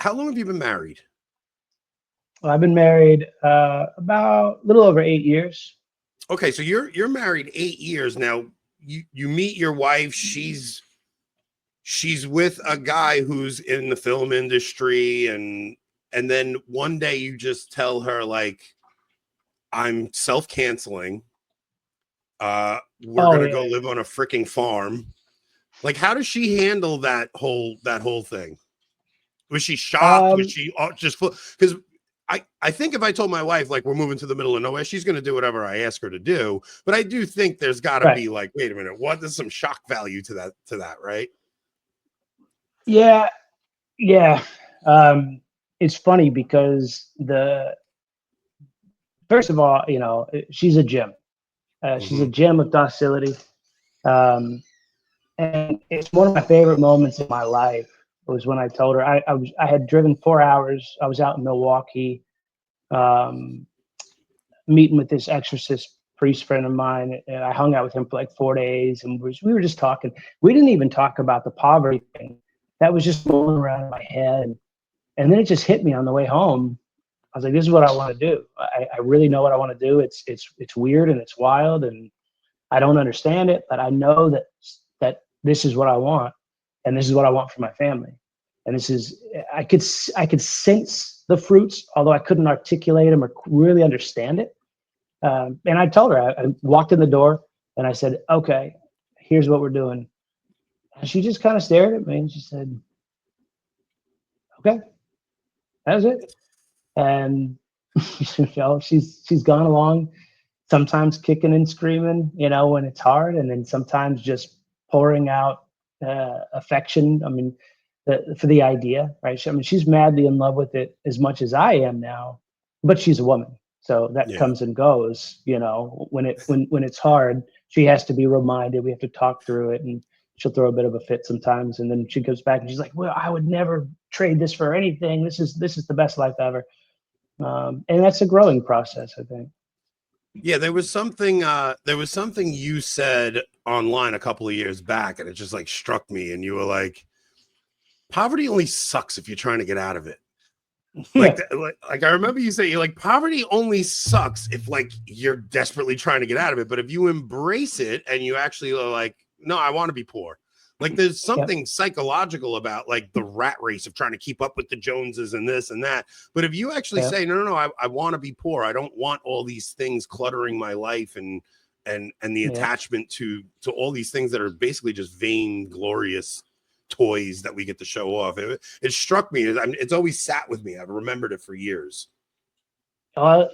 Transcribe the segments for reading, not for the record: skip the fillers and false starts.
how long have you been married? Well, I've been married about a little over 8 years. Okay, so you're married 8 years now. You meet your wife. She's with a guy who's in the film industry, and then one day you just tell her like, I'm self-canceling. We're Oh gonna go yeah. live on a freaking farm. Like, how does she handle that whole thing? Was she shocked? Was Um, she just full? Because I think if I told my wife like we're moving to the middle of nowhere, she's gonna do whatever I ask her to do. But I do think there's got to right. be like, wait a minute, what? There's some shock value to that, right? Yeah, yeah. Um, it's funny because the first of all, she's a gem. She's a Mm-hmm. gem of docility. Um, and it's one of my favorite moments in my life was when I told her I had driven 4 hours. I was out in Milwaukee, um, meeting with this exorcist priest friend of mine, and I hung out with him for like 4 days, and we were just talking. We didn't even talk about the poverty thing. That was just rolling around in my head, and then it just hit me on the way home. I was like, "This is what I want to do. I really know what I want to do. It's weird and it's wild, and I don't understand it, but I know that this is what I want, and this is what I want for my family. And this is I could sense the fruits, although I couldn't articulate them or really understand it. And I told her I walked in the door and I said, "Okay, here's what we're doing." And she just kind of stared at me and she said, "Okay, that was it." And she's gone along, sometimes kicking and screaming, when it's hard, and then sometimes just pouring out affection. I mean, for the idea, right? I mean, she's madly in love with it as much as I am now, but she's a woman, so that Yeah. comes and goes. When it's hard, she has to be reminded. We have to talk through it, and she'll throw a bit of a fit sometimes, and then she comes back and she's like, "Well, I would never trade this for anything. This is the best life ever." And that's a growing process, I think. Yeah, there was something you said online a couple of years back, and it just like struck me. And you were like, poverty only sucks if you're trying to get out of it. Like, Yeah, like I remember you saying, you're like, poverty only sucks if like you're desperately trying to get out of it. But if you embrace it and you actually are like, no, I want to be poor. Like there's yeah, something psychological about like the rat race of trying to keep up with the Joneses and this and that. But if you actually yeah, say, no, no, no, I want to be poor. I don't want all these things cluttering my life and the yeah. attachment to all these things that are basically just vain, glorious toys that we get to show off. It struck me. It's always sat with me. I've remembered it for years.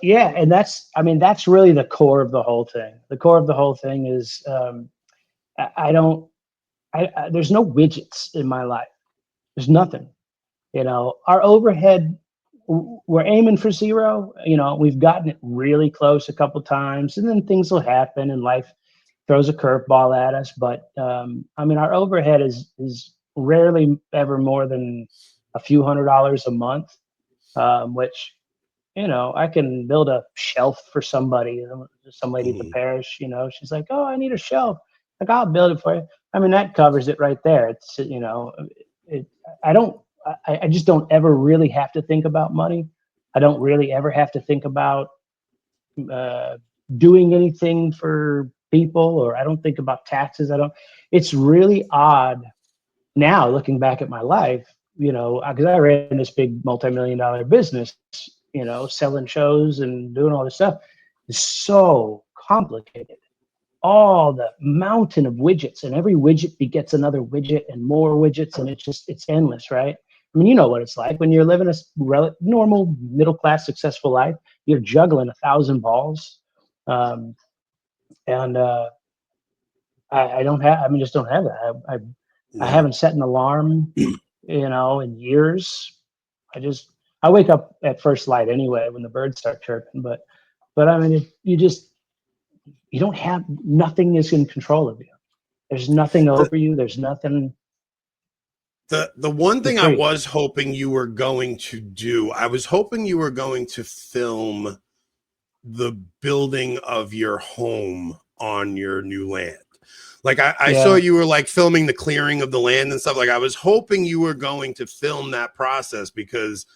Yeah, and I mean, that's really the core of the whole thing. The core of the whole thing is I don't, there's no widgets in my life. There's nothing. Our overhead, we're aiming for zero. We've gotten it really close a couple times, and then things will happen, and life throws a curveball at us. But I mean, our overhead is rarely ever more than a few $100s a month, which I can build a shelf for somebody. Some lady at the Mhm. parish, she's like, "Oh, I need a shelf." Like, I'll build it for you. I mean, that covers it right there. It, I don't, I just don't ever really have to think about money. I don't really ever have to think about uh, doing anything for people, or I don't think about taxes. It's really odd now looking back at my life, because I ran this big multi-million dollar business, selling shows and doing all this stuff. It's so complicated. All the mountain of widgets, and every widget begets another widget and more widgets, and it's endless, right? I mean, you know what it's like when you're living a normal middle class successful life. You're juggling 1,000 balls, um, and I don't have. I mean, just don't have that. I Yeah. haven't set an alarm, in years. I wake up at first light anyway when the birds start chirping. But I mean, you don't have nothing is in control of you. There's nothing The over you. There's nothing. the one You're thing I free. was hoping you were going to do, I was hoping you were going to film the building of your home on your new land. Like I saw Yeah. you were like filming the clearing of the land and stuff. Like I was hoping you were going to film that process because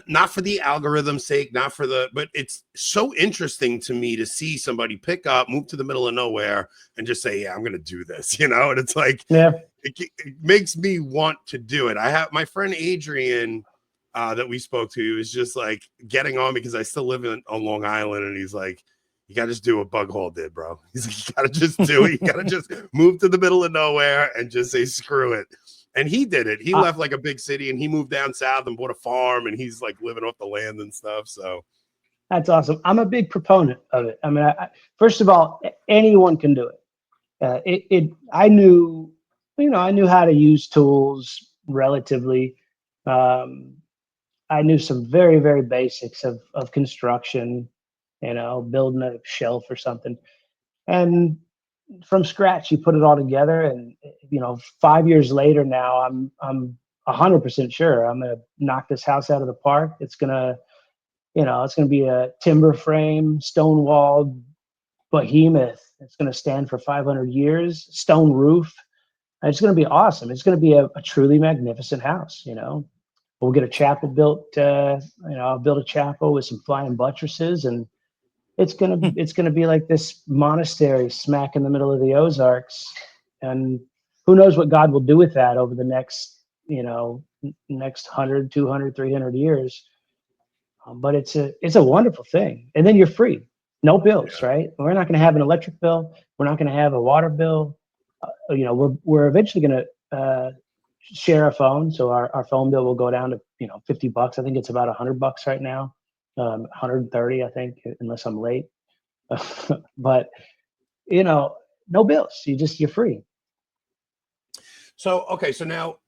not for the algorithm's sake, not for the, but it's so interesting to me to see somebody pick up, move to the middle of nowhere, and just say, "Yeah, I'm going to do this," you know. And it's like Yeah. it makes me want to do it. I have my friend Adrian that we spoke to. He was just like getting on because I still live on Long Island, and he's like, "You got to just do what Bug Hole did, bro." He's like, "You got to just do it. You got to just move to the middle of nowhere and just say screw it." And he did it. He I, left like a big city and he moved down south and bought a farm and he's like living off the land and stuff. So that's awesome. I'm a big proponent of it. I mean, first of all, anyone can do it. I knew, I knew how to use tools relatively. Um, I knew some very, very basics of construction, building a shelf or something. And from scratch, you put it all together. And, 5 years later now, I'm 100% sure I'm going to knock this house out of the park. It's going to be a timber frame, stone walled behemoth. It's going to stand for 500 years, stone roof. It's going to be awesome. It's going to be a truly magnificent house. We'll get a chapel built. I'll build a chapel with some flying buttresses, and it's gonna be like this monastery smack in the middle of the Ozarks. And who knows what God will do with that over the next 100, 200, 300 years. But it's a wonderful thing. And then you're free, no bills, yeah, right? We're not going to have an electric bill. We're not going to have a water bill. We're eventually going to share a phone, so our phone bill will go down to $50. I think it's about $100 right now, 130, I think, unless I'm late. But you know, no bills. You're free. so okay, so now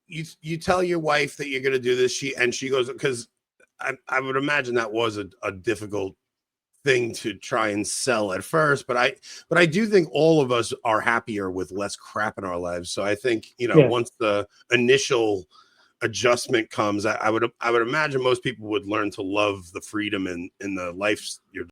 you tell your wife that you're going to do this. She goes because I would imagine that was a difficult thing to try and sell at first, but I do think all of us are happier with less crap in our lives. So I think Yeah. once the initial adjustment comes, I would imagine most people would learn to love the freedom in the life you're